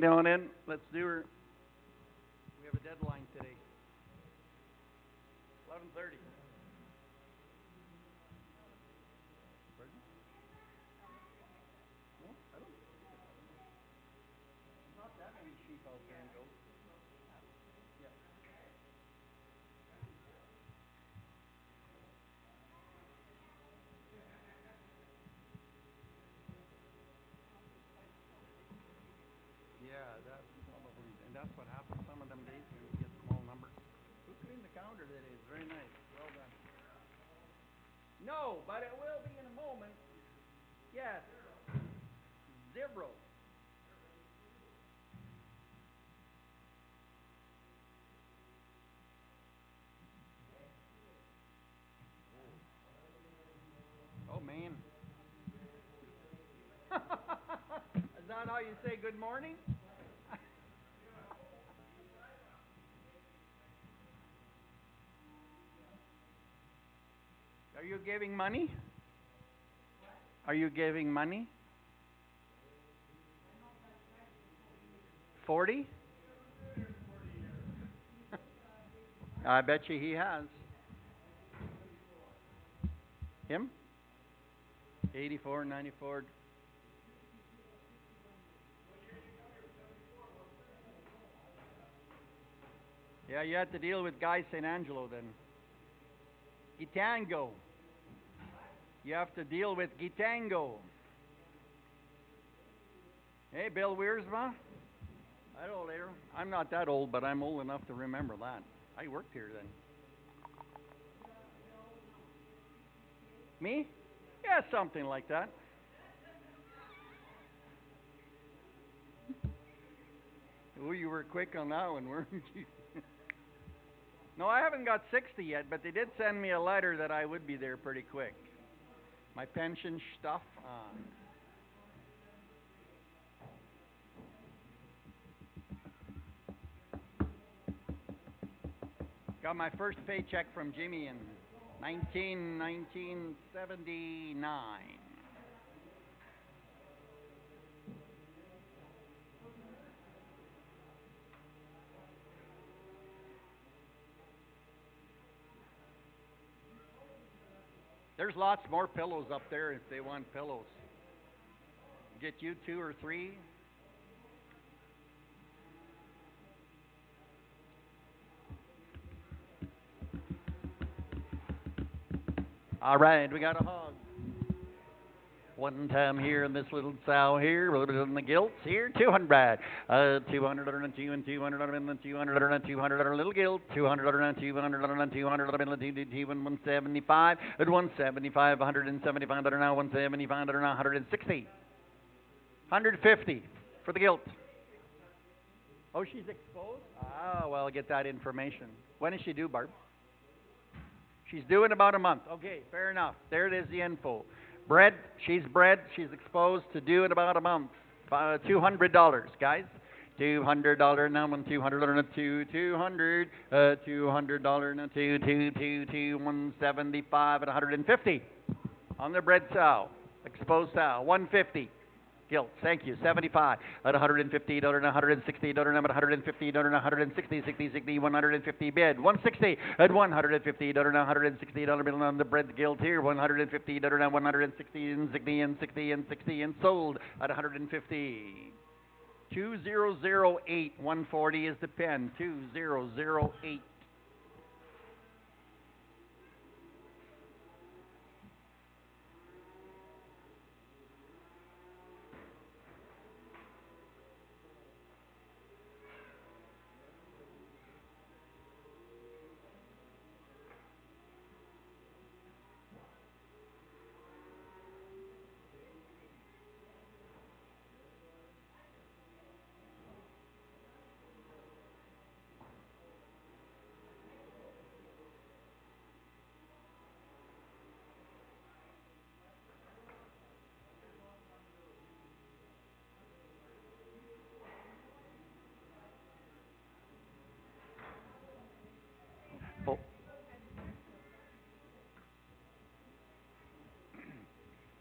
Down in. Let's do her. We have a deadline today. 11:30. Pardon? No, I don't. Not that many sheep out there and goats. Yeah. Yeah, that's probably, and that's what happens some of them days when you get small numbers. Who cleaned the counter today? It's very nice. Well done. No, but it will be in a moment. Yes. Zero. Oh man. Is that how you say good morning? Are you giving money? Are you giving money? 40? I bet you he has. Him? 84, 94. Yeah, you had to deal with Guy St. Angelo then. Gitango. You have to deal with Gitango. Hey, Bill Wiersma? I don't know later. I'm not that old, but I'm old enough to remember that. I worked here then. Me? Yeah, something like that. Oh, you were quick on that one, weren't you? No, I haven't got 60 yet, but they did send me a letter that I would be there pretty quick. My pension stuff. Got my first paycheck from Jimmy in 1979. There's lots more pillows up there if they want pillows. Get you 2 or 3. All right, we got a hog. One time here in this little sow here, loaded in the gilts here, 200. 200 and 2 and 200 and 200 and 200 a little gilt, 200 and 200 and 200 and 175 at 175, 175 now 175 now 160, 150 for the gilt. Oh, she's exposed? Ah, well, I'll get that information. When is she due, Barb? She's due in about a month. Okay, fair enough. There it is, the info. Bred, she's exposed to due in about a month. $200, guys. $200 now, and 200 and a 200, $200 and a 175 and 150 on the bred sow, exposed sow, 150. Gilt, thank you. 75 at $150 and $160 and $150 and 160, 60, 150 bid. 160 at $150 and $160 on the bread gilt here. $150 and 160 and 60 and 60 and 60 and sold at $150. 2008 140 is the pen. 2008.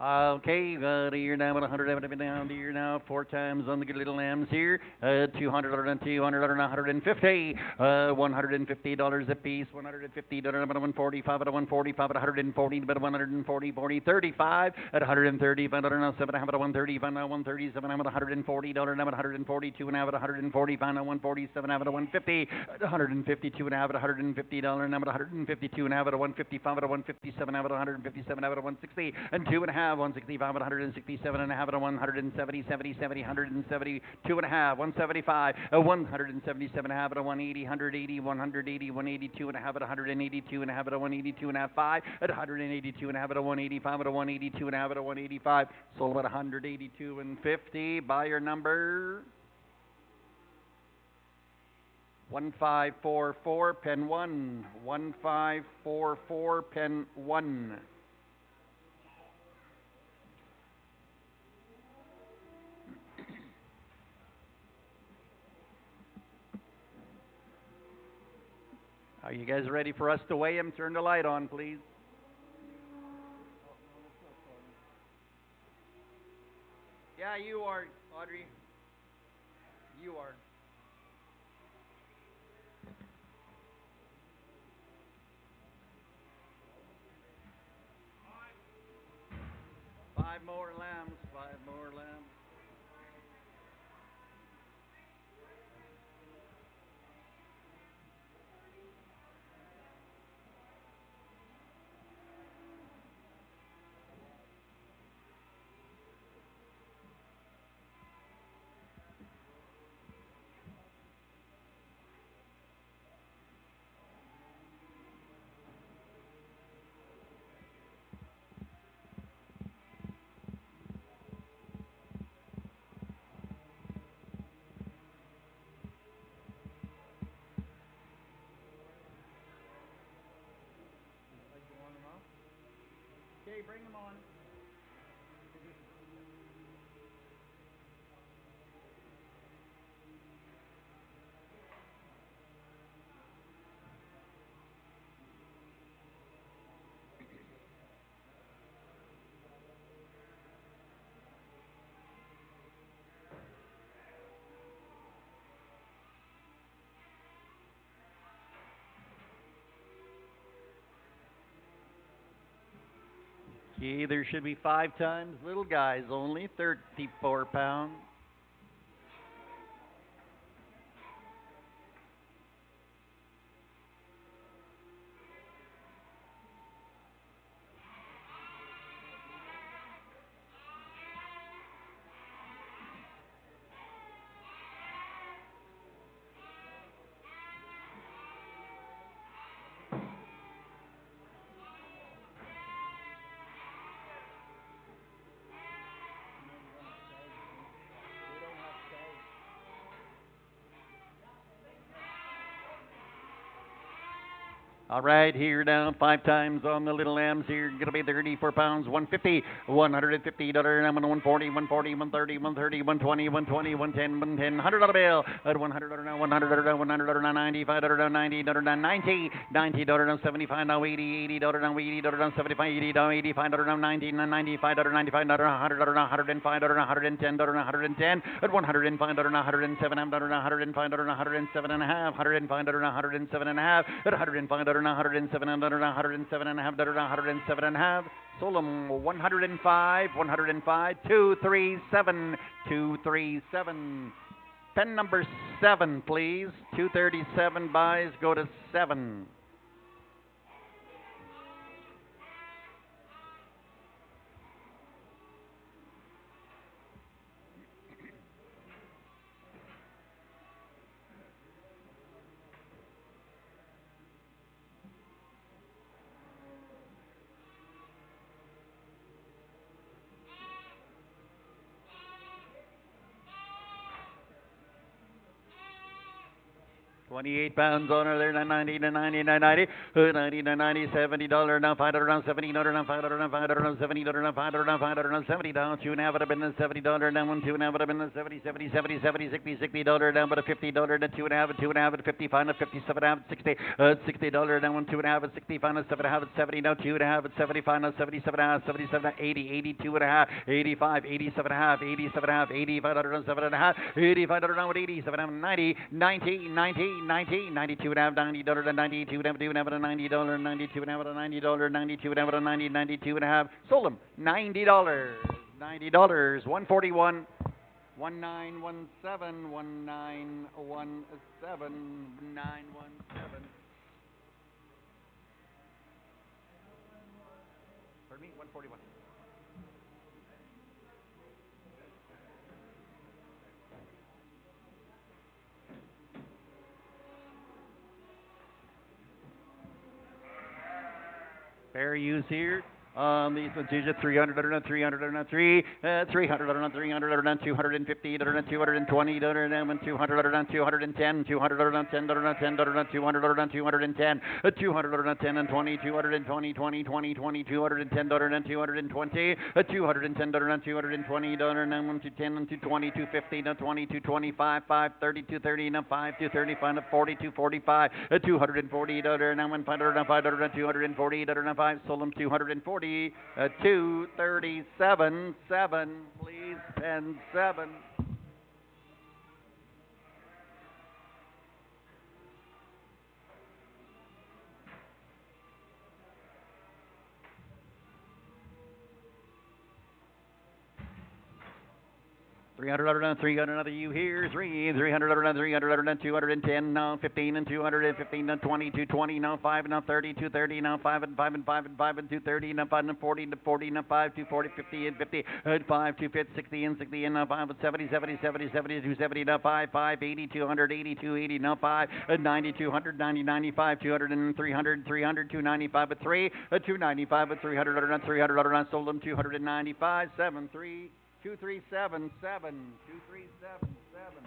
Okay, here now at 100 down here now, 4 times on the good little lambs here. 200 and 200 and 150. $150 a piece. $150 at 145 at 145 at 140 at 140 40 35 at 135 at 7 at 135 at 137 at 140 at 142 and at 145 at 147 at 150 at 152 and at 150 at 152 and at 155 at 157 at 157 at 160 and 2.5 165 at 167 and a half at 170 70 70 172 and a half 175 at 177 and a half at 180 180 180 182 and a half at 182 and a half at 182 and a half 5 at 182 and a half at 185 at 182 and a half at 185 sold at 182 and 50. Buyer number 1544 pen 1 1544 pen 1. Are you guys ready for us to weigh him? Turn the light on, please. Yeah, you are, Audrey. You are. 5 more lambs. 5 more lambs. Okay, bring them on. Okay, there should be 5 times. Little guys only, 34 pounds. All right, here now, 5 times on the little lambs here. Going to be 34 pounds, 150, $150, $140, $140, $130, $130, $120, $120, $110, $110, $100 bill at $100, $100, $100, $95, $90, $90, $90, $75, now $80, $80, now $80, $75, $80, $85, $90, $95, $95, $100, $105, $110, $110, at $105, $107, $105, $107 and a half, $105, $107 and a half, at $105, 107 and 107 and a half, 107 and a half. Sold them 105, 105, 237, 237. Pen number 7, please. 237 buys go to 7. 28 pounds on her there, 90 to 90, 90, 90 to 90, $70 now, $500 $70 now, $500 $500 $70 now, $500 $500 $70 down, two and a half, it have been the $70 down, one, two and a half, it have been the 70, 70, 70, 70, 60, $60 down, but a $50 to two and a half, at 55, at 57 half, 60, $60 down, one, two and a half, at 65, at 7 and a half, at 70, now two and a half, at 75, now 77 and a half, 77, 80, 82 and a half, 85, 87 and a half, 87 and a half, 85, 7 and a half, 85 now at 87, 90, 90, 90, 90, 92 and a half, $90, 92 and a half, $92 and a half, $92 and a $90, 92 and a half, $90, 92 and a half, sold them, $90, $90, 141, 1917, 1917, 917. Pardon me, 141. Fair use here. These ones are 300, 300, 300, 300, 250, 220, 210, 210, 210, 210, 210, 210, and 20, 220, 20, 20, 20, 210, 220, 210, 220, and 1 to 10, and 220, 250, 20, 225, 530, 230, 5 to 35, 40, 245, 240, now 500, 500, 240, 5 sold them 240. 237, 7, please, and 7. $300, another you here, 300, 300, 210, now 15, and 215, now 20, 220, now 5, now 30, 230, now 5, and 5, and 5, and 5, and 230, now 5, and 40, and 40, now 5, 240, 50, and 50, 5, 250, 60, and 60, and now 5, and 70, 70, 70, 70, 270, now 5, 5, 80, 200, 80, 280, now 5, 90, 200, 90, 95, 200, and 300, 300, 295, at 3, 295, at 300, 300, I sold them 295, 7, 3. 2377, 2377.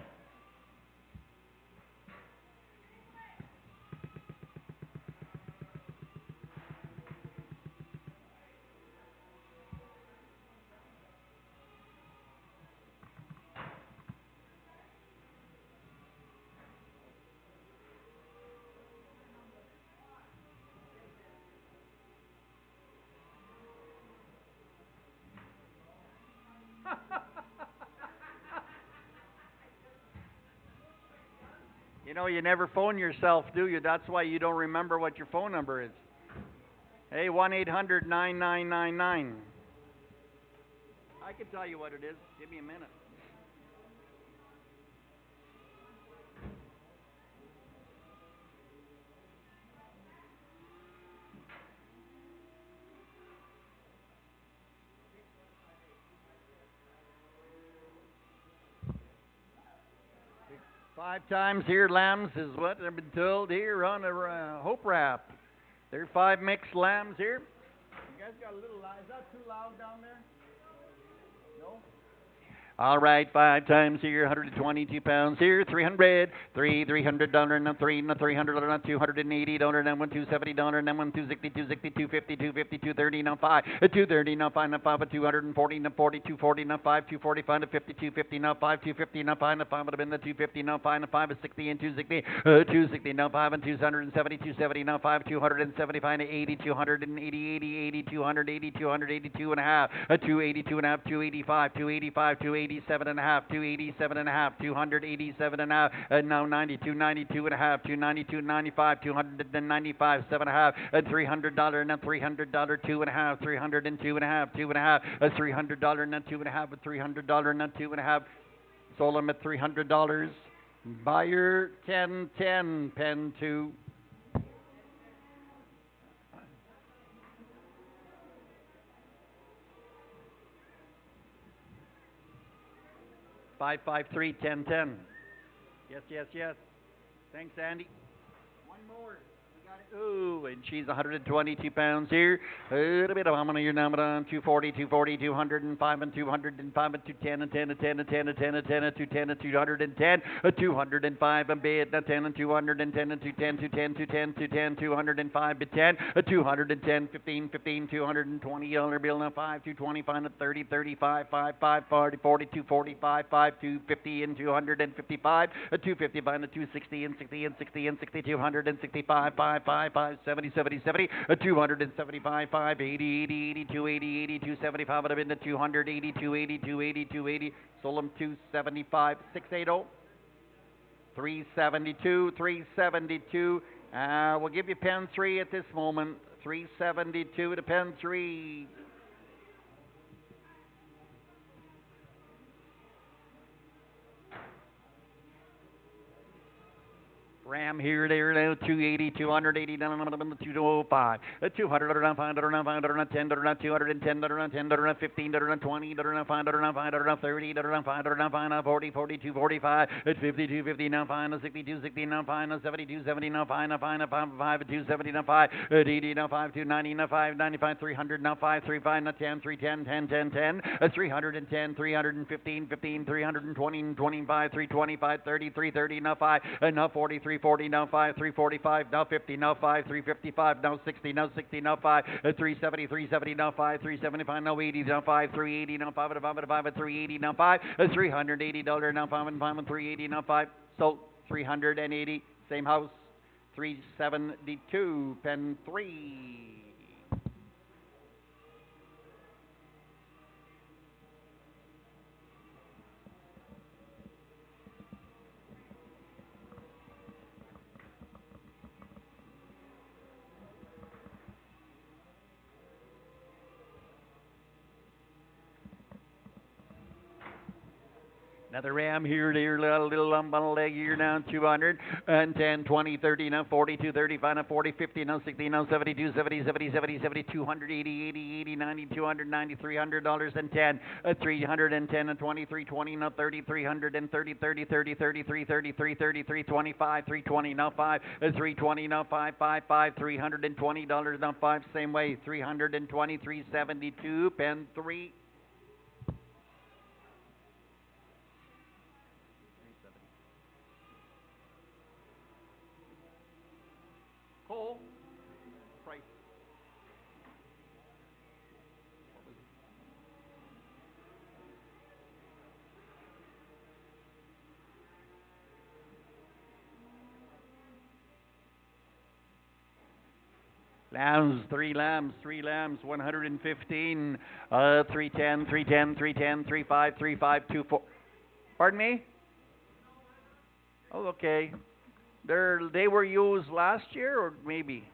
You know, you never phone yourself, do you? That's why you don't remember what your phone number is. Hey, 1-800-9999. I can tell you what it is. Give me a minute. Five times here, lambs is what I've been told here on a hope wrap. There are 5 mixed lambs here. You guys got a little loud. Is that too loud down there? No? All right, 5 times here, 122 pounds here, 300, $300, and 3, and 300, and $280, and 1, $270, and 1, 260, 260, 250, 250, 230, now 5, 230, now 5, now 5, 240, now 40, 240, now 5, 245, now 50, 250, now 5, 250, now 5, now 5 would have been the 250, now 5, now 5 is 60, and 260, 260, now 5, and 270, 270, now 5, 275, and 80, 280, 80, 80, 280, 282 and a half, 282 and a half, 285, 285, 287 and a half, 287 and a half, 287 and a half, and now 92, 92 and a half, 292, 95, 295, 7 and a half, and $300, now $300, 2 and a half, 302 and a half, 2 and a half, $300, now 2 and a half, $300, now 2 and a half, sold them at $300. Buyer 1010, pen 2. 553-1010. Yes, yes, yes. Thanks, Andy. One more. We Ooh, and she's 122 pounds here. A bit of how many you're now on 240, 240, 205, and 205, and 210, and 10, and 10, and 10, and 10, and 10, and 210, and 210, 205, and bid, and 10, and 210, and 210, 210, 210, 210, 205, bid 10, 210, 15, 15, $220 bill now 5, 225, and 30, 35, 5, 5, 40, 42, 45, 5, 250, and 255, 255, and 260, and 60, and 60, and 60, 265, 5, 5, 5, 70, 70, 70, 275, 5, 80, 80, 80, 280, 80, 275, and I've been to 280, 280, 280, 280, sold them 275, 680, 372, 372. We'll give you pen 3 at this moment, 372 to pen 3. Ram here, there, now 280, 280, down on the 205, 200, down 5, down 5, down 10, down 210, down 10, down 15, down 20, down 5, down 5, down 30, down 5, down 5, 40, 42, 45, 52, 50, now 5, 62, 60, now 5, 72, 70, now 5, 5, 5, 270, now 5, 80, now 5, 290, now 5, 95, 300, now 5, 35, now 10, 310, 10, 10, 10, 310, 315, 15, 320, 25, 325, 30, 330, now 5, now 43, 40, now 5, 345, now 50, now 5, 355, now 60, now 60, now 5, 370, 370, now 5, 375, now 80, now 5, 380, now 5, 380, now 5, $380, now 5, and 5, and 380, now 5, so 380, same house, 372, pen 3. Another ram here, there, little bundle leg here now, 200, and 10, 20, 30, now 42, 35, now 40, 50, now 60, now 72, 70, 70, 70, 70, 280, 80, 80, 90, 290, $300, and 10, 310, and 20, 320, now 30, 330, 30, 30, 33, 33, 33, 25, 320, now 5, 320, now 5, 5, 5, $320, now 5, same way, 320, 372, pen 3. Whole price. Lambs, 3 lambs, 3 lambs, 115, 310, 310, 310, 35, 35, 24. Pardon me? Oh, okay. They were used last year, or maybe?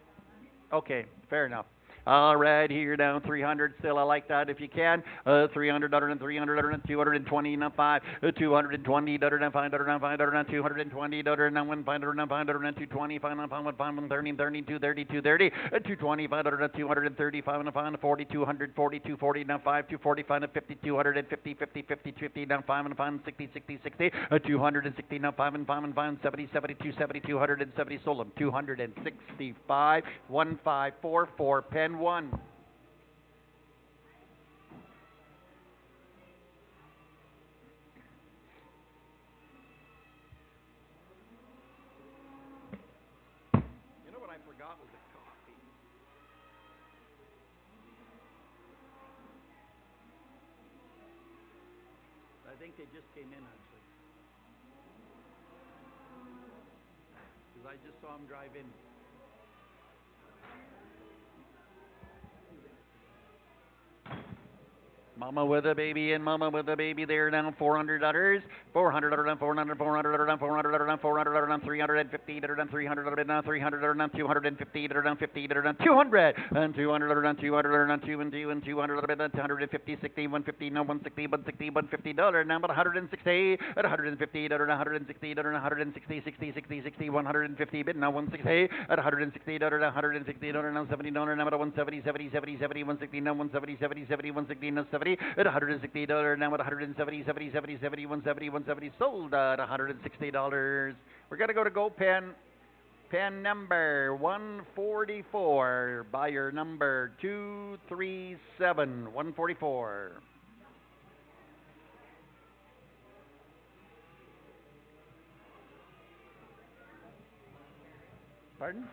Okay, fair enough. All right, here down 300 still. I like that if you can. $300 and $300 and $220 and 5, $220 and 5, and 5, $220 and 1, 5, and 5, and 220, 5, and 5, and 5, and 30, 30, 230, 230, 225 and 235 and 5, and 40, 200, 40, 240 and 5, 245 and 50, 250, 50, 50, 50 and 5, and 5, and 60, 60, 60, 260 and 5, and 5, and 5, and 70, 70, 270, 270, sold them 265, 1544, pen 1. You know what I forgot was a coffee. I think they just came in actually. Because I just saw them drive in. Mama with a baby and mama with a baby there down $400, $400, $400, $400, $400, $400, $400, $350, $300, $300, $250, $50, $200, and $200, $200, $2 and $200, $150, 60, $150, no $160, $160, $150, now about $160, at $150, $160, $160, 60, 60, 60, $150, bid now $160, at $160, $160, now $70, now about $170, 70, 70, 70, $160, now $170, 70, 70, $160, now $70. At $160, now at $170, 70, 70, 70, 170, 170, sold at $160. We're going to go to GoPen. Pen number 144. Buyer number 237. 144. Pardon?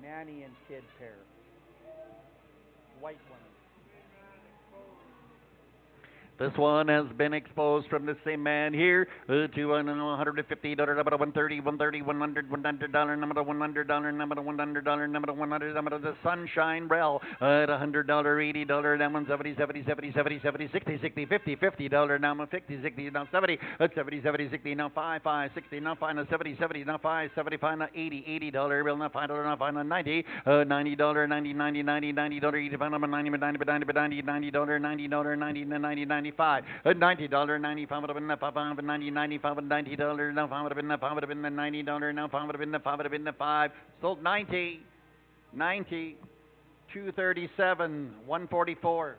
Nanny and kid pair. White one. This one has been exposed from the same man here to $150, number 130, 130, 100, $100, number $100, number $100, number 100, number the Sunshine Brell at $100, $80, that one 70, 70, 70, 70, 70, 60, 60, 50, $50, now 50, 60, now 70, 70, 70, 60, now 5, 5, 60, now 5, now 70, 70, now 5, 75, now 80, $80 bill, now $5, now 5, now 90, $90, 90, 90, 90, $90, 85, number 90, 90, 90, 90, $90, $90, 90, 90, 95, $90, 95, $90, 95, $90, now $5, $90, now $5, sold 90, 90, 237, 144.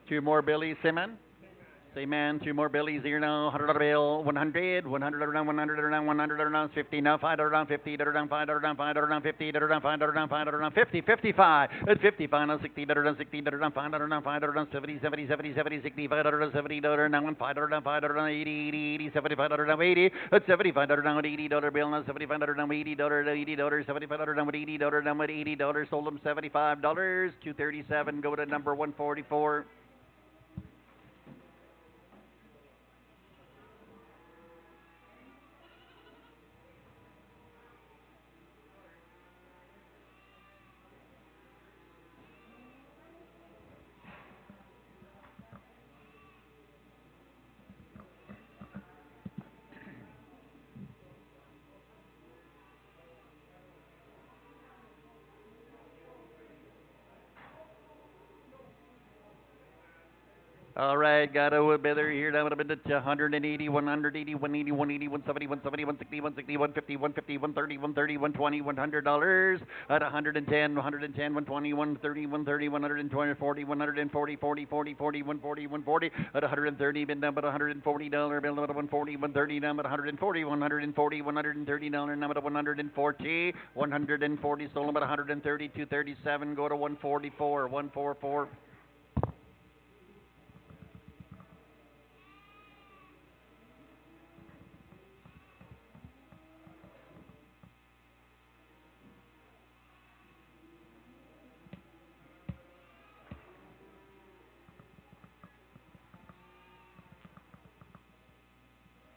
Two more Billy Simmons. Say man, two more Billies here now. $100 bill, 100, 100 down, 100 down, 100 down, 50 now, $5 down, 50 down, $5 down, $5 down, 50 down, $5 down, $5 down, 50, 55. At 55 now, 60 down, 60 down, $5 down, $5 down, 70, 70, 70, 70, 65 down, 70 down, now $5 down, $5 down, 80, 80, 80, 75 down, 80. At 75 down, $80 bill now, 75 down, $80, $80, 75 down, $80 down, $80. Sold them $75, 237. Go to number 144. All right, got a bidder here. That would have been at 180, 180, 180, 180, 170, 170, 160, 160, 150, 150, 130, 130, 120, $100 at 110, 110, 120, 130, 130, 120, 40, 140, 40, 40, 40, 140, 140 at 130. Been down but $140 bill at 140, 130 down but 140, 140, $130 now at 140, 140 sold about 130, 237. Go to 144, 144.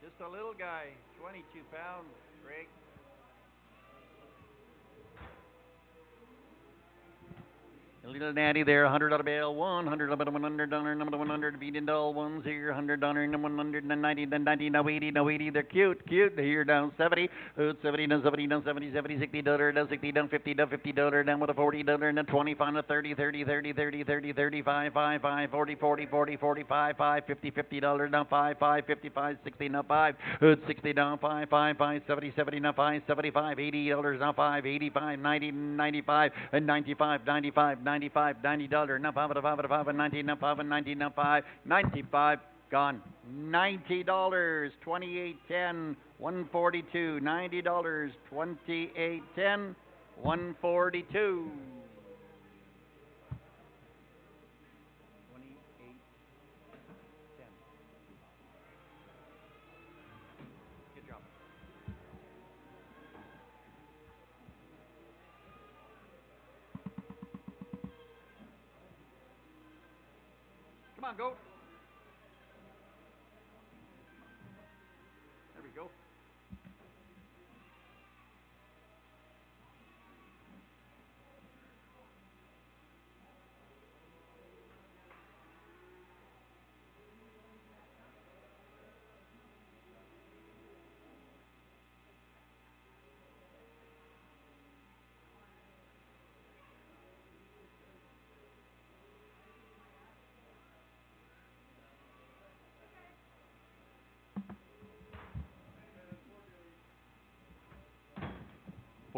Just a little guy, 22 pounds, Greg. A little natty there, $100 bill, $100, $100, number 100, beating doll ones here, $100, number 100, then 90, then 90, now 80, now 80, they're cute, here down 70, 70, down 70, down 70, 70, $60, down 60, down 50, down $50, down with a $40, and a 20, final 30, 30, 30, 30, 30, 35, 5, 5, 40, 40, 40, 45, 5, 50, $50, down 5, 5, 55, 60, now 5, 60, down 5, 5, 5, 70, 70, now 5, 75, $80, now 5, 85, 90, 95, and 95, 95, 95, $90, now 5, 5, 90, now 5, 90, now 5, 95, gone. $90, 28.10, 142, $90, 28.10, 142. Come on, goat. There we go.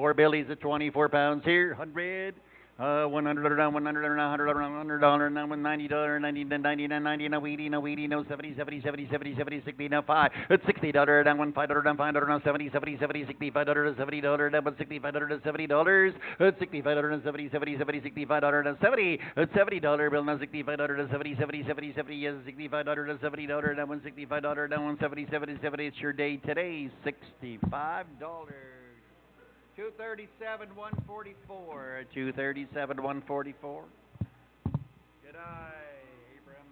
4 billies at 24 pounds here. 100. 100 down, 100 down, 100 down, $100 now, $90, 90, 90, 90, no 80, no 80, no 70, 70, 70, 70, 70, 60, now 5. It's $60 down, $5 down, $5 down, 70, 70, 70, $65 $70 down, $65 $70. It's $65 70, 70, 70, $65 down, 70. It's $70 bill now, $65 70, 70, 70, 70, yes, $65 $70 down, $65 down, 70, 70, 70. It's your day today, $65. 237, 144. 237, 144. Good eye, Abram.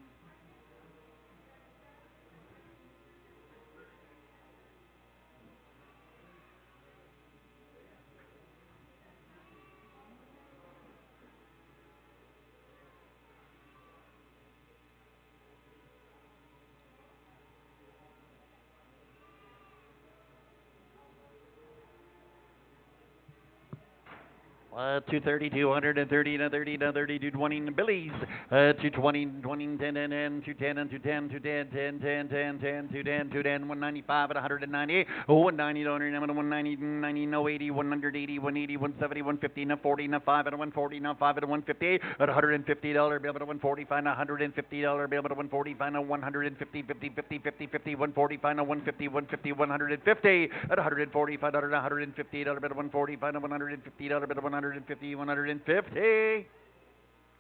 Two thirty, 230, 30, 30, 220, Billies. 220, 20, 10, 10, 210, and 210, 210, 10, 10, 10, 10, 210, 210, 195 at 190, 190, 190, 90, no 80, 180, 180, 170, 150, no 40, no 5 at 140, no 5 at 150, at $150 bill at 145, no $150 bill at 145, no 150, 50, 50, 50, 50, 145, no 150, 150, 150, at $145, $150 bill at 145, no $150 bill at 150, 150,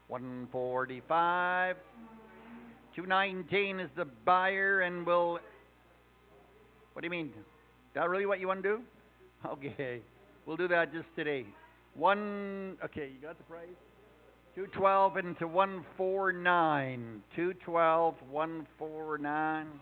145, 219 is the buyer, and we'll, what do you mean? Is that really what you want to do? Okay, we'll do that just today. Okay, you got the price? 212 into 149, 212, 149.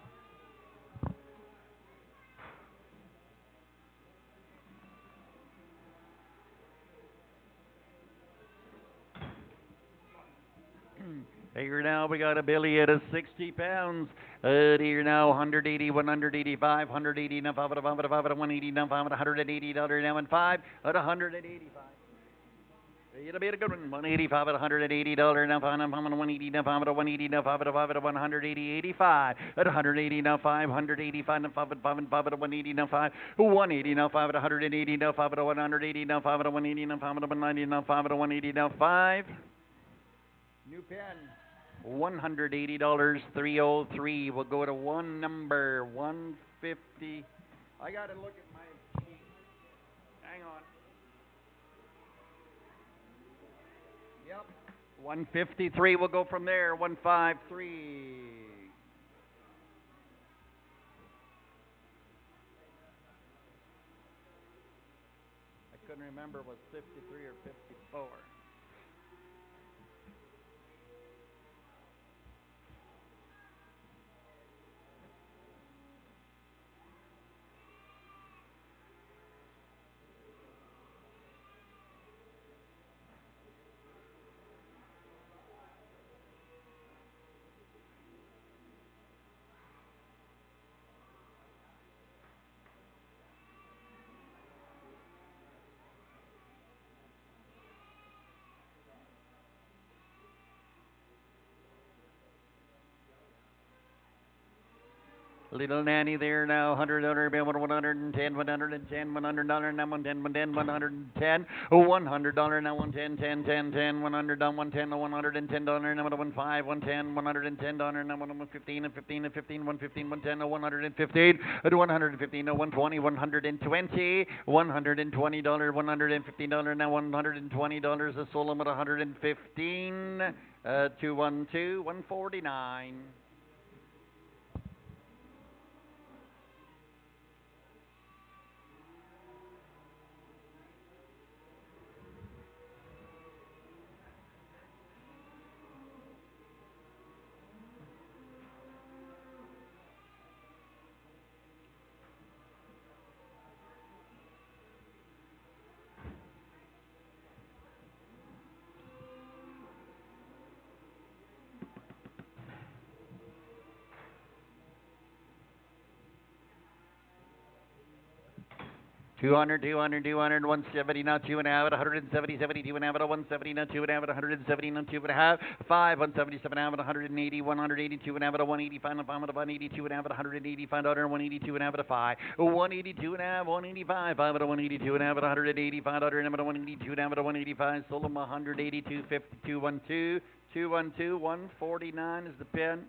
Here now we got a Billy at a 60 pounds. Here now 180, 185, 180 now 5 at 180 now 5 at $180 now and 5 at 185. It'll be a good one. 185 at $180 now 5 at 180 now 5 at 180 now 5 at 5 at 180, 85 at 180 now 5, 185 now 5 at 5 and 5 at 180 now 5, 180 now 5 at 180 now 5 at 180 now 5 at 180 now 5 at 190 now 5 at 180 now 5. New pen. $180, 303. We'll go to one number, 150. I got to look at my sheet. Hang on. Yep. 153. We'll go from there. 153. I couldn't remember it was 53 or 54. Little nanny there now, $100, $110, $110, $110, now $110, $110, $100 now, 110, 10, 10, 10, $100 down, 110, $110 now, 15, $110 now, 115, 15, 15, 115, 110, 115, at 115, no 120, $120, $120, $115 now, $120, a sold them at 115, 212, 149. 200, 170, now 2.5 at 170, 72 and a half at 170, now 2.5 at 170, now 2.5, 5, 177 and a half at 180, 182 and a half at 185, and 5 at 182 and a half at 185, dollar 182 and a half at 5, 182 and a half, 185, 5 at 182 and a half at 185, dollar and a half at 182 and a half at 185, sold them 182, 52, 12, 212, 149 is the pin.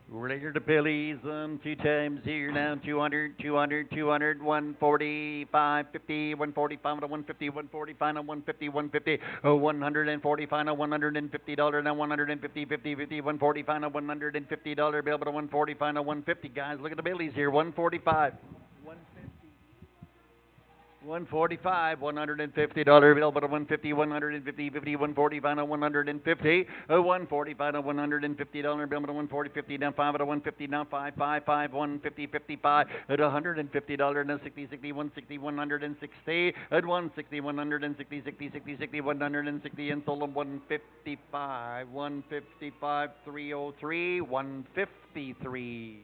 Later to Billy's, 2 times here now, 200, 200, 200, 145, 50, 145 to 150, 145 to 150, 150, 145 to $150 now, 150, 50, 50, 145 to $150 bill, but 145 to 150, guys. Look at the Billy's here, 145. 145, $150 bill, but a 150, 150, 50, 145, 150, 145, $150 bill, but a 140, 50, down 5 at a 150, down 5, 5, 5, 150, 55, at $150, now 60, 60, 160, 160, at 160, 160, 60, 60, 60, 160, and sold them 155, 155, 303, 153.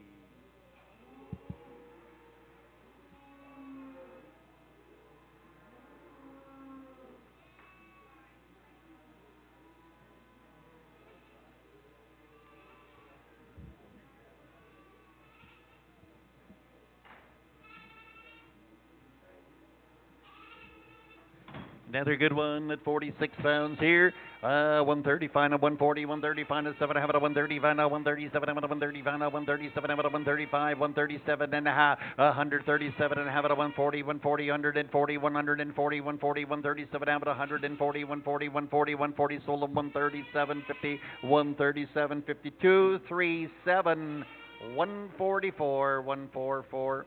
Another good one at 46 pounds here. 130 final, 140, 130 final, 7 half at 130 final, 137 at 130 final, 137 at 135, 137 and a half, 137 and a half at 140, 140, 140, 140, 140, 137 at 140, 140, 140, 140, sold them 137, 50, 137, 52, 37, 144, 144.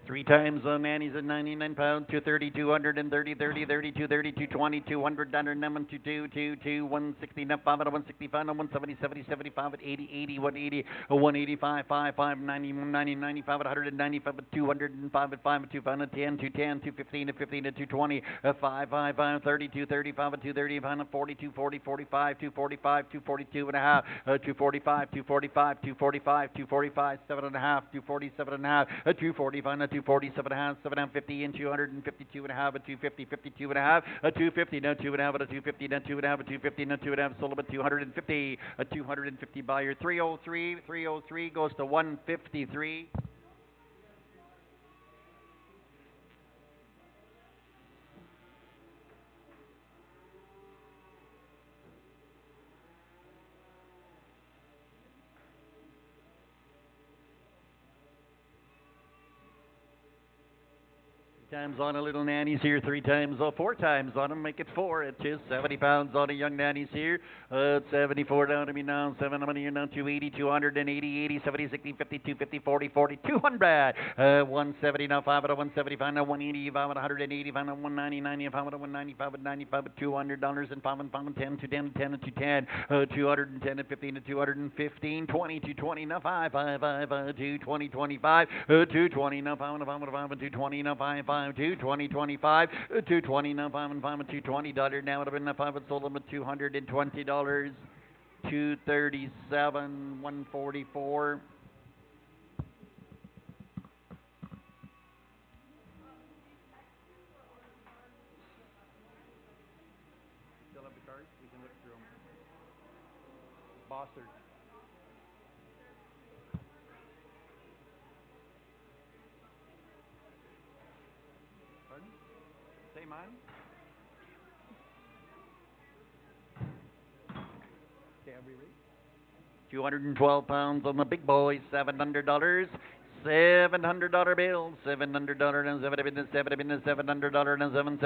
Three times on nannies at 99 pounds, 230, 230, 30, 32, 32, 20, 200, 2, 2, 2, 160, 5 at 165, 170, 70, 75 at 80, 80, 180, 185, 5, 5, 90, 90, 95 at 195 at 205 at 5 at 210, 210, 215 at 15 at 220, 5, 5, 5, 32, 35 at 230, 42, 40, 45, 245, 242 and a half, 245, 245, 245, 245, 7 and a half, 247 and a half, 245, 247 and a half, 750 and 252 and a half, 250, 52 and a half, 250, now 2 and a half, 250, now 2 and a half, 250, now 2 and a half, sold about 250, 250 buyer, 303, 303 goes to 153. Times on a little nannies here, 3 times, 4 times on them, make it 4. It is 70 pounds on a young nannies here. 74 down to me now, 7 money here now, 280, 280, 80, 70, 60, 52, 50, 40, 40, 200. 170 now, 5 at 175 now, 180, 5 at 185 now, 190, 90, 5 at 195 at 95 at $200 and 5 and 5 and 10, 210, 10 and 210, 210 and 15 and 215, 20 to 20 now, 5, 5, 5, 220, 25, 220 now, 5 and 5 and 5 and 220 now, 5, 5. 220, 25, 220 now, 5 and 5 and $220 now. It would have been 5 and sold them at $220, 237, 144. Still have the cards? We can look through them. Bossard. game on. Okay, are we ready? 212 pounds on the big boy, $700. $700 bill, $700 and $700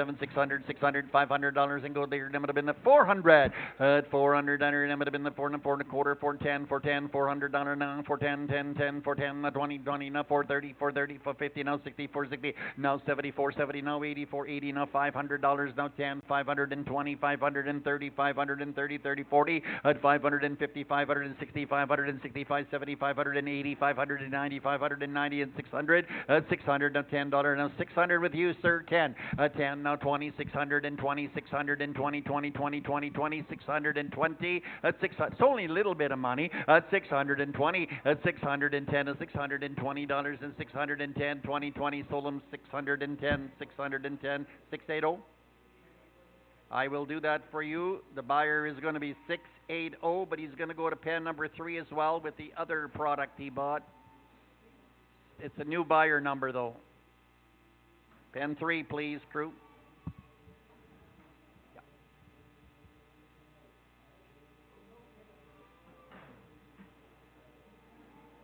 and $600, $500 and gold digger number have been the 400 at 400 number have been the 4 and 4 and a quarter, 410, 410, $400 now, 410, 10, 10, 410, 20, 20 now, 430, 430, 450 now, 60, 460 now, 74, 70 now, 80, 480 now, $500 now, 10, 520, 530, 530, 30, 40 at 550, 560, 565, 70, 580, 590, 590 and 600 at 600 now, $10 now, 600 with you, sir, 10 at 10 now, 20, 620, 620, 20, 20, 20, 20, 620 at 600. It's only a little bit of money at 620 at 610 at $620 and 610, 20, 20, sold them 610, 610, 680. I will do that for you. The buyer is going to be 680, but he's going to go to pen number 3 as well with the other product he bought. It's a new buyer number, though. Pen 3, please, crew.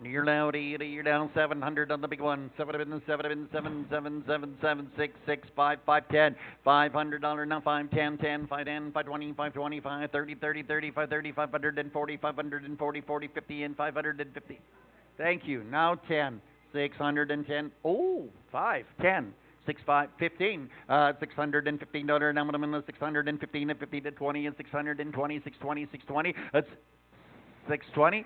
You're loud, you're down 700 on the big one. 7, 7, 7, 7, 7, 7, 6, 6, 5, 5, 10. $500 now, 5, 10, 10, 5, 10, 5, 20, 5, 25, 30, 30, 30, 5, 30, 540, 540, 40, 50, and 550. Thank you. Now 10, 610. Oh, 5, 10. 6, 5, 15, $615 now, I'm in the 615 and 50 to 20 and 620, 620, 620. That's 620.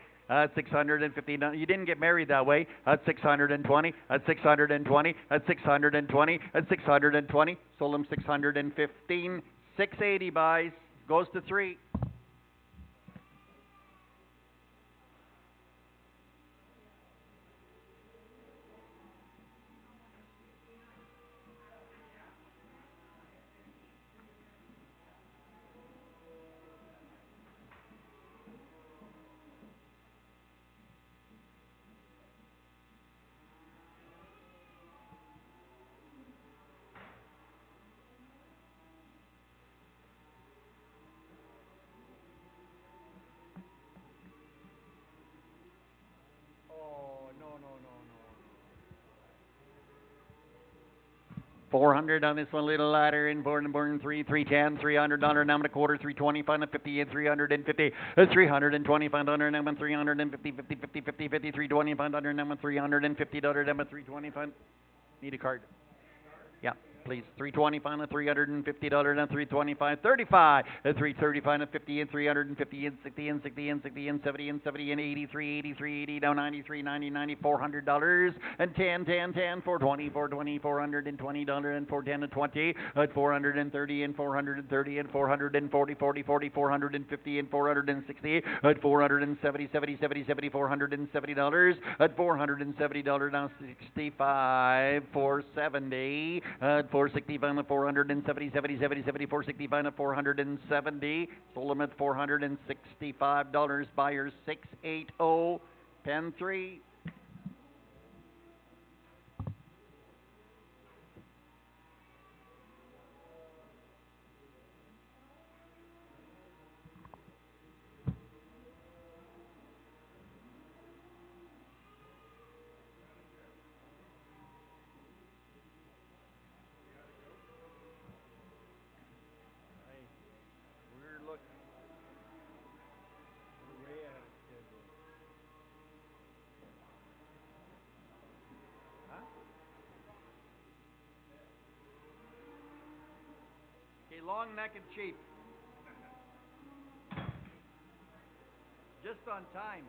650. You didn't get married that way. At 620. At 620. At 620. At 620. Sold him 615. 680 buys. Goes to 3. Oh, no. 400 on this one, little ladder in born 3, 310, $300 now, and a quarter, 325 and 50 and 350, 325 now, and 350, 50, 50, 50, 50, 325 now, and $350 now, 325. Need a card. Yeah, please. 325 and $350 and 325, 35, 335 and 50 and 350 and 60 and 60 and 60 and 70 and 70 and 83, 83, 80 down 93, 90, 90, $400 and 10, 10, 10, 420, 420, $420 and 410 and 20 at 430 and 430 and 440, 40, 40, 450 and 460 at 470, 70, 70, 70, $470 at $470 now 65, 470 at 465 and 470, 70, 70, 70, 465 and 470. Sold them at $465. Buyers 680. Pen 3. Long-necked sheep. Just on time.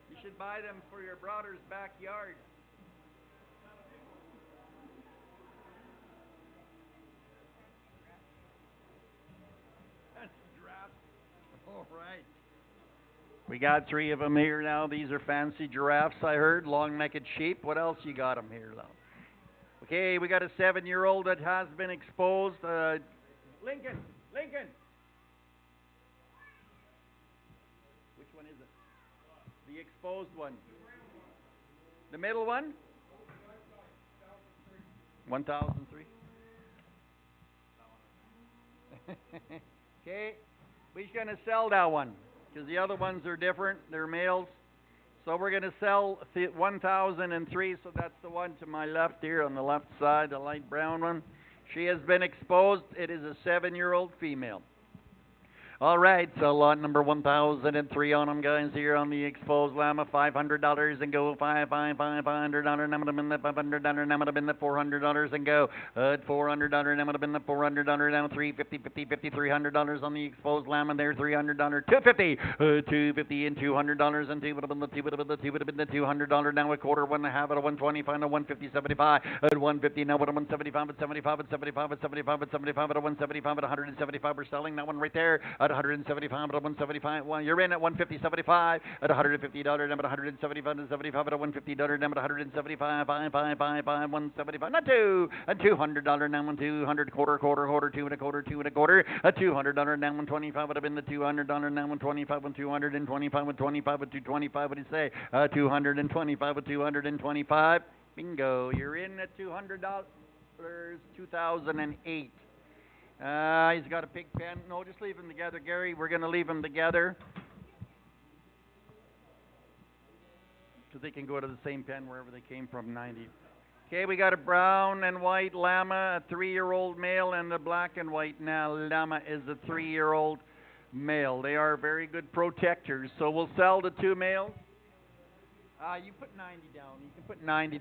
You should buy them for your brother's backyard. That's a giraffe. All right. We got 3 of them here now. These are fancy giraffes, I heard. Long-necked sheep. What else you got them here, though? Okay, we got a 7-year-old that has been exposed. Lincoln. Which one is it? The exposed one. The middle one? 1003. Okay, we're going to sell that one because the other ones are different. They're males. So we're going to sell 1,003. So that's the one to my left here on the left side, the light brown one. She has been exposed. It is a 7-year-old female. All right, so lot number 1,003 on them, guys, here on the exposed llama. $500 and go. $500 number in the $500 number in the $400 and go. $400 number in the $400 down. $350 $300 on the exposed llama there. $300 $250 $250 and $200 and the $200 now a quarter, one and a half at a 125 and a 150 75 at 150 now at a 175 at 75 at 75 at 75 at 75 at a 175 at 175. We're selling that one right there at 175 at 175. Well, you're in at 150.75 at $150 down at 175 and 75 at a $150 down at 175 175 not two at $200 now 200 quarter 2 and a quarter a $200 now 125 would have been the $200 now 125 and 225 with 25 with 225. What do you say? 225 with 225. Bingo. You're in at $200. 2008. He's got a pig pen. No, just leave them together, Gary. We're going to leave them together because they can go to the same pen wherever they came from. 90. Okay, we got a brown and white llama, a 3-year-old male, and a black and white llama is a 3-year-old male. They are very good protectors. So we'll sell the 2 males. You put 90 down. You can put 90.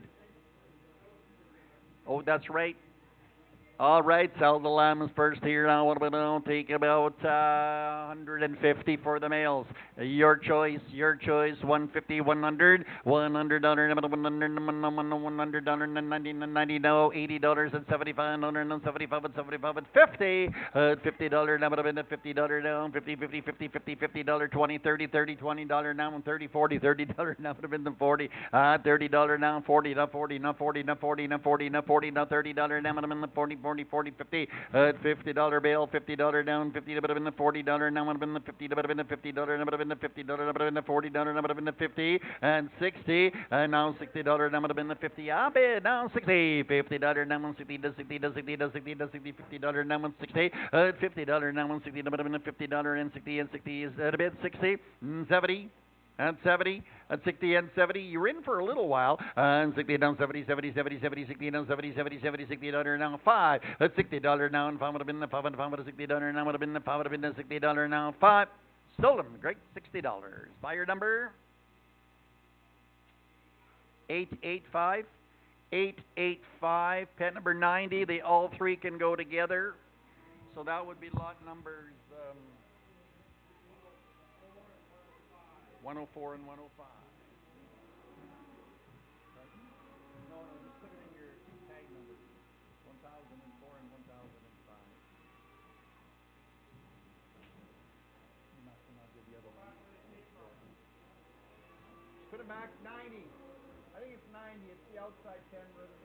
Oh, that's right. All right, sell the llamas first here. Now, what about take about 150 for the males? Your choice. 150, 100, $100, $100, $90, no, $80 and 75, $75 and 75 and 50, $50 now, $50 down, 50, $50, $20, 30, $20 now, and 30, $40 now, $40, $30 now, 40, now, 40, now, 40, now, 40, now, 40, now, 40, now, $30 now, in the 40, 50, $50 bill, $50 down, $50, but in the $40 now, but in the $50, but in the $50, but in the $50, but in the $40, but in the 50 and 60, and now $60 now, but in the 50, bid now 60, $50 now, 60, $50 now, 60, $50 now, 60, but in the $50 and 60 and 60 is at a bid 60, 70. And 70, and 60 and 70, you're in for a little while. And 60 down, 70, 60 down, 70, 60 now, 5. At $60 now, and 5 would have been the 5, and 5 would have $60 now, would have been the 5, would have been the $60 now, 5. Sold them, great, $60. Buyer number 885. 885, pet number 90. They all three can go together. So that would be lot numbers 104 and 105. No, just put it in your 2 tag numbers. 1004 and 1005. You must not do the other one. Put it back 90. I think it's 90. It's the outside 10 rhythm.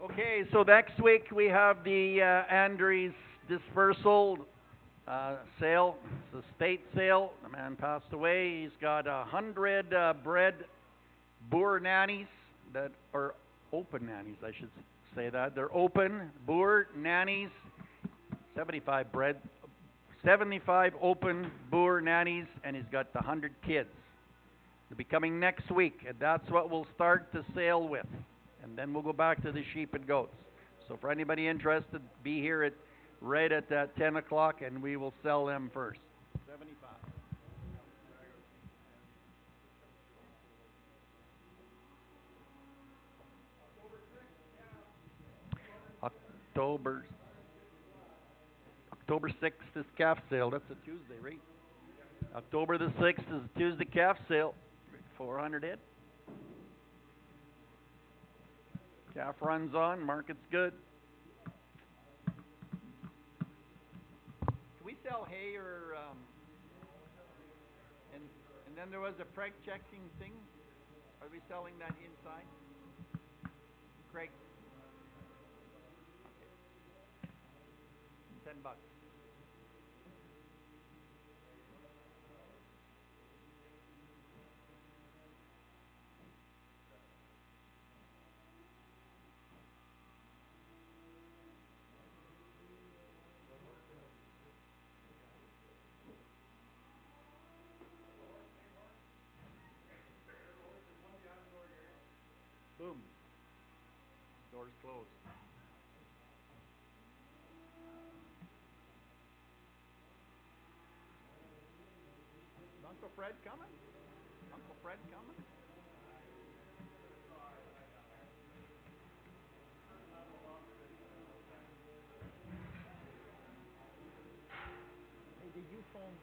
Okay, so next week we have the Andres dispersal. Sale, it's a state sale. The man passed away. He's got 100 bred boer nannies that are open nannies, I should say that. They're open boer nannies, 75 open boer nannies, and he's got 100 kids. They'll be coming next week, and that's what we'll start the sale with. And then we'll go back to the sheep and goats. So for anybody interested, be here right at 10 o'clock, and we will sell them first. 75. October 6th is calf sale. That's a Tuesday, right? October the 6th is a Tuesday calf sale. 400 head. Calf runs on. Market's good. We sell hay or and then there was a preg checking thing. Are we selling that inside? Craig. Okay. $10. Door's closed. Is Uncle Fred coming? Uncle Fred coming? Hey, did you phone?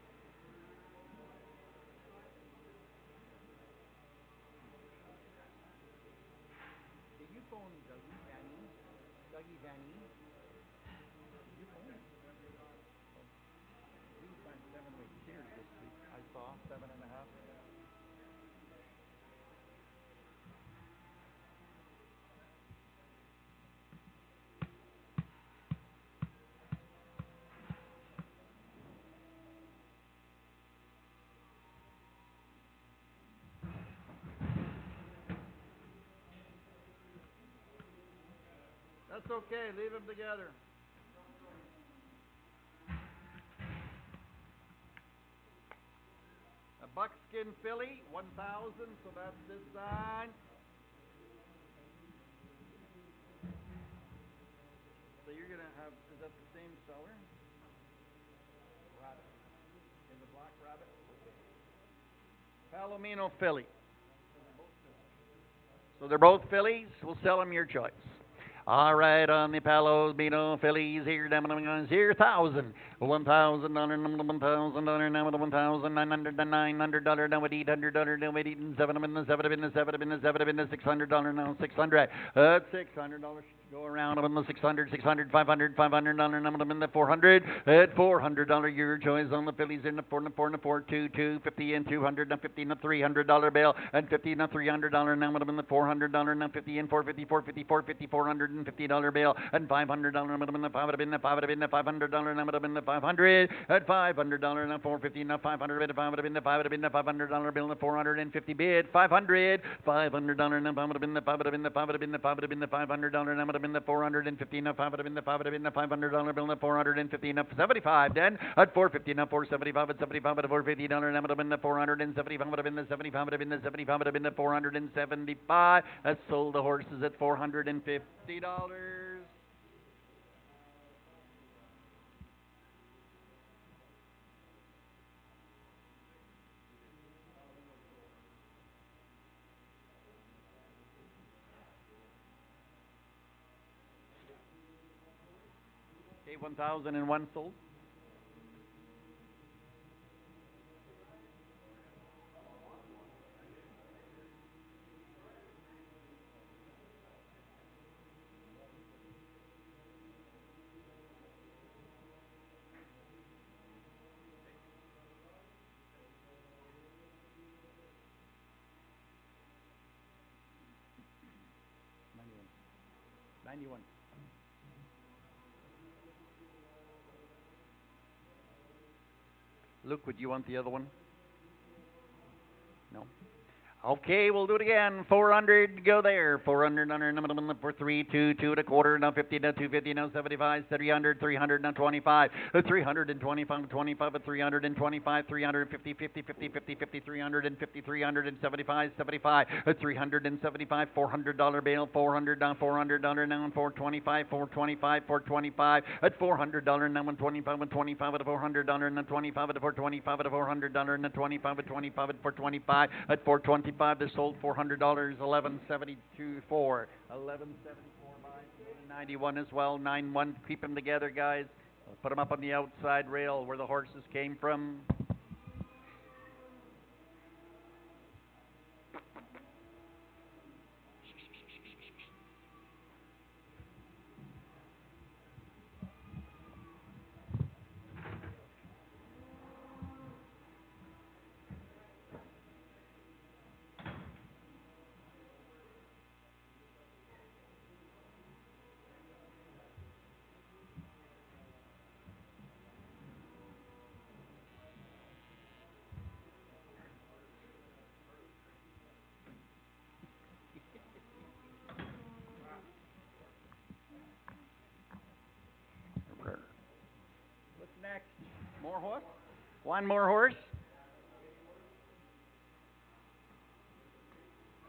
Did you phone Dougie Vanny? Dougie Vanny? Did you phone him? He went 7 weeks here this week. I saw 7.5. That's okay. Leave them together. A buckskin filly, 1,000. So that's this side. So you're gonna have. Is that the same seller? Rabbit. In the black rabbit. Okay. Palomino filly. So they're both fillies. We'll sell them your choice. All right, on the Palomino fillies here, down on here, $1,000, $1,000, $1,000, now with $1,900, $900, now with $800, now with $7 in the $600 now, $600, $600 go around on the 600, 600, 500, $500, now in the 400, at $400 your choice on the fillies in the 4 and the 4 and the 4, 2, 250 and 200, now 50 and the $300 bill, and 50 and the $300 now in the $400, now 50 and 450, 450, 450, $450 bill, and $500 minimum, the $500 in the $500 now in the 500 at $500 now 450 now 500 bid, $500 in the $500 bill, and the 450 bid, $500 now $500 in the $500 in the $500 in the $500 in the $500 now in the 450 now $500 in the $500 in the $500 bill, and the 450 now 75 then at 450 now 475 at 75 at $450 now in the 475 in the 75 in the 75 in the 475. That's sold the horses at $450. Okay, 1,001 sold. $91. Luke, would you want the other one? No. Okay, we'll do it again. 400, go there. 400, for 3, 2, 2 and a quarter, now 50, now 250, now 75, 300, 300, now 25, 325, 25, 325, 350, 50, 50, 50, 50, 350, 375, 75, 375, $400 bail, 400 down, $400 now, 425, 425, 425, at $400 now, 125, 125 at $400 and 25 at $425 at $400 and 25 at 25 at $425 at $425. They sold $400, 1172 for 1174 by 91 as well. 91. Keep them together, guys. Put them up on the outside rail where the horses came from. What's next? More horse? One more horse?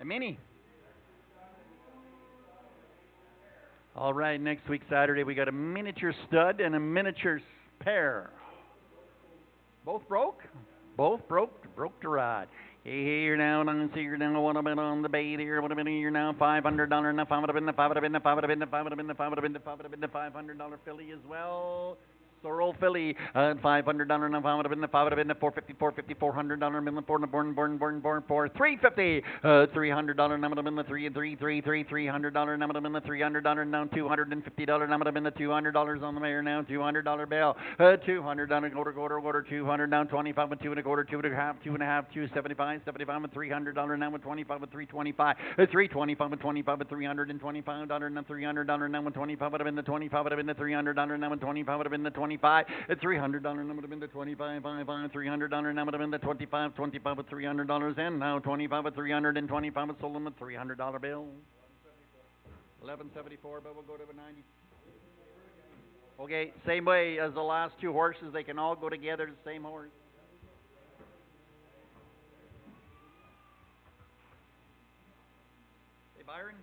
A mini. All right, next week Saturday we got a miniature stud and a miniature pair. Both broke? Both broke to ride. Hey, here now, and see here now, what have been on the bait here, what have been here now, $500 now, $500 $500 filly as well. Sorrel filly, $500 now, $500 $450 $400 million born for $350, $300 number in the $300 number in the $300 now, $250 number in the $200 on the mayor now, $200 bill, $200 quarter, 200 down, 25 and 2 and a quarter, 2 and a half, 275, 75 and $300 now with 25 and 325, 325 and 25 and $325 now, $300 now with 25 would have been the 25 would have been the $300 now with 25 would have been the 25, $300 now would have been the 25, $300 now would have been the 25, 25 with $300 and now 25 with 325 with sold them a $300 bill. 1174, but we'll go to a 90. Okay, same way as the last two horses, they can all go together, the same horse. Hey, Byron?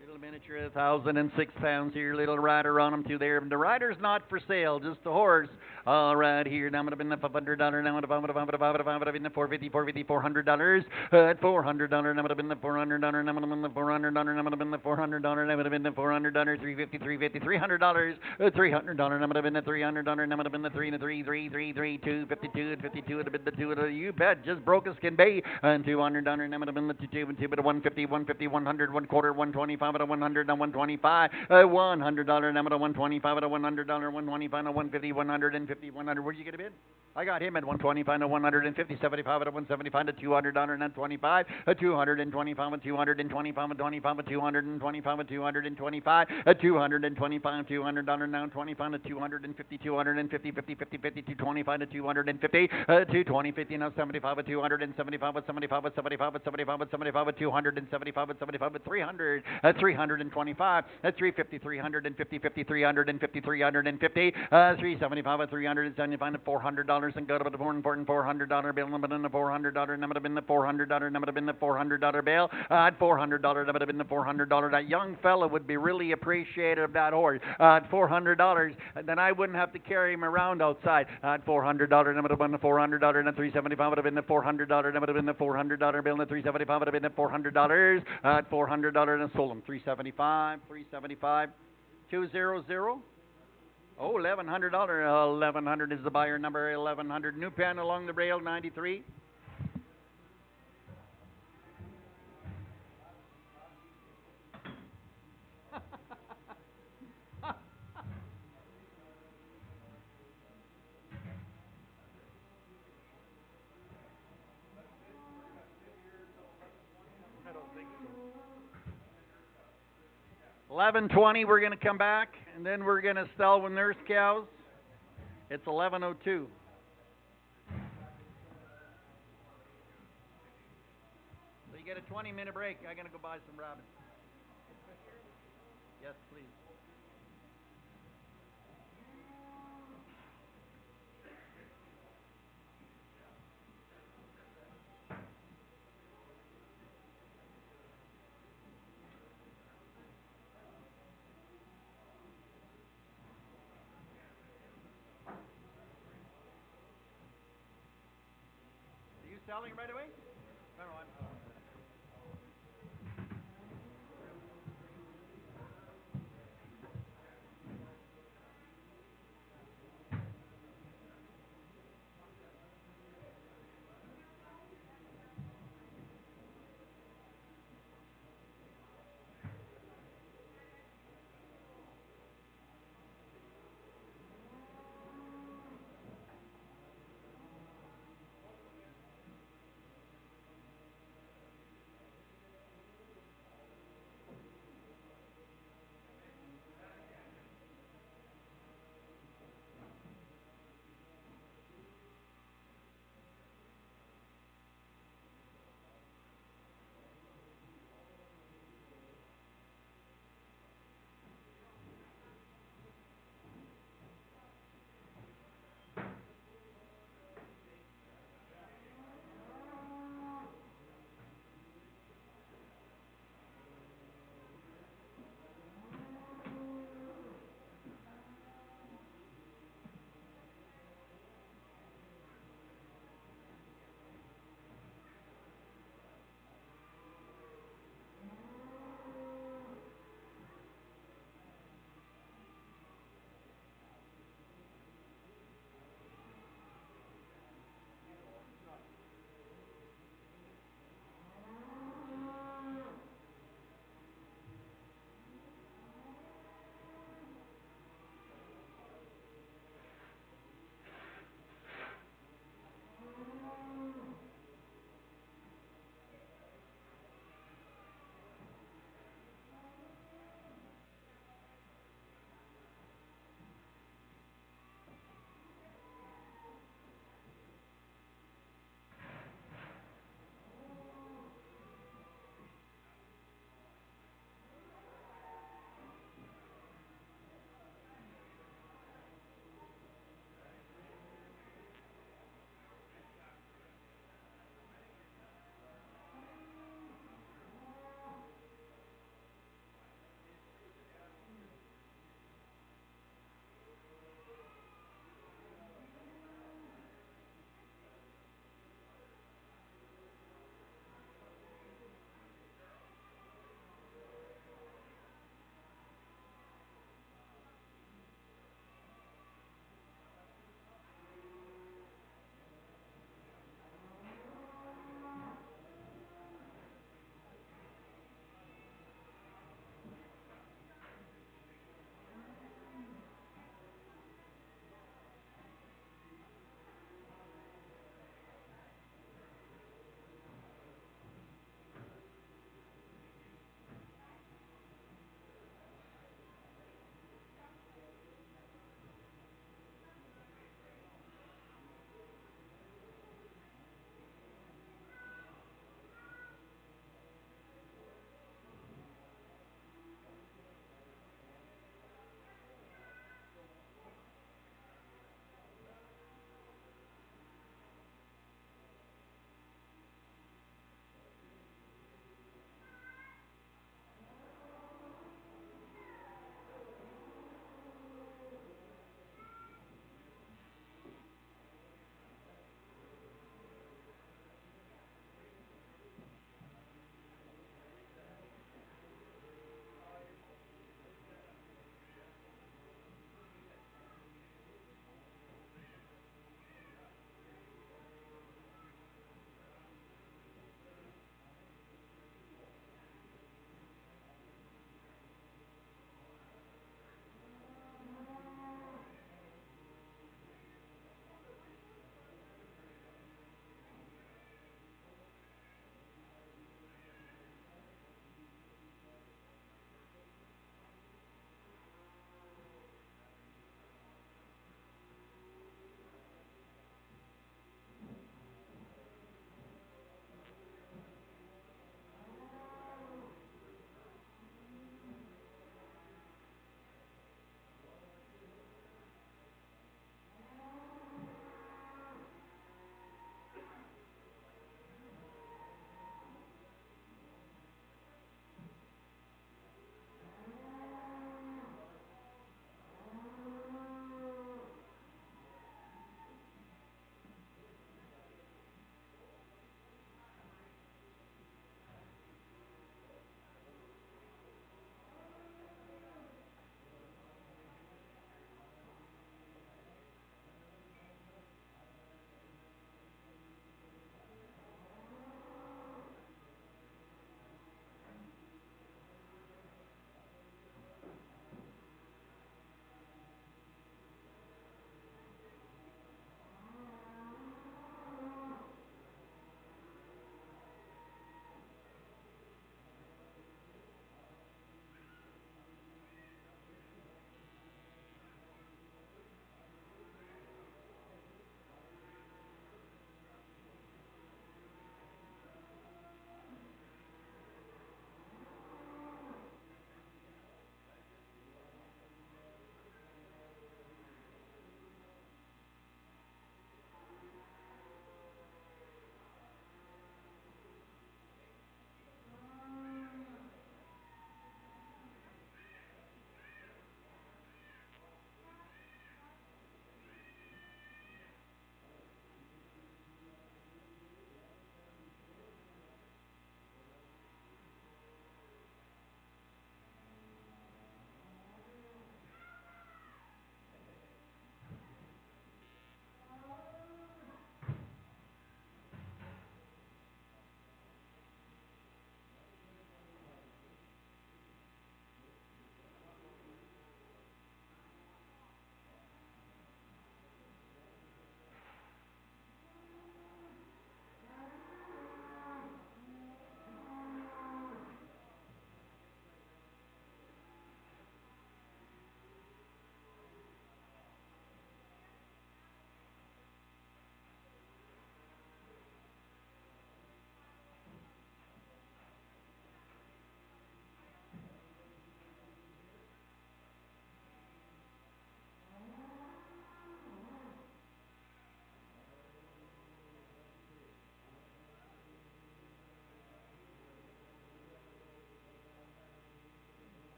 Little miniature, 1,006 pounds here, little rider on them too there. The rider's not for sale, just the horse. All right, here, now I'm going to be the $500, now I'm going to be the $450, $400, at $400, now I'm going to be the $400, now I'm going to be the $400, now I'm going to be the $400, now I'm going to be the $400, $350, $300, $300, now I'm going to be the $300, now I'm going to be the 3, 252, and 52, and a bit the 2, you bet, just broke as can be, and $200, now I'm going to be the 2, and 2, but 150, 100, 1 quarter, 125, at a 100, now 125, $100, now at a 125, at a $100, 125, now 150, 150, 100. Where'd you get a bid? I got him at 125 to 150, 75 to 175 to $200 and 25, 225 and 225 and 25 and 225 and 225, 225, $200 now 25 to 250, 250, 50, 50, 50, 225 to 250, 220, now 75 at 275 at 75 at 75 at 75 at 75 at 275 at 75 at 300 at 325 at 350, 350, 50, 350, 350, 375 at 375 at $400 and go to the more important $400 bill, number in the $400 number in the $400 number in the $400 bill, at $400 number in the $400. That young fella would be really appreciative of that horse at $400, and then I wouldn't have to carry him around outside at $400 number in the $400 and the 375 would have been the $400 number in the $400 bill, and the 375 would have been the $400 at $400 and sold him 375, 200. Oh, $1,100. $1,100 is the buyer number. 1,100. New pen along the rail. 93. I don't think so. 11:20. We're going to come back, and then we're going to sell with nurse cows. It's 11:02. So you get a 20-minute break. I'm going to go buy some rabbits. Yes, please. Are you selling right away? No, I'm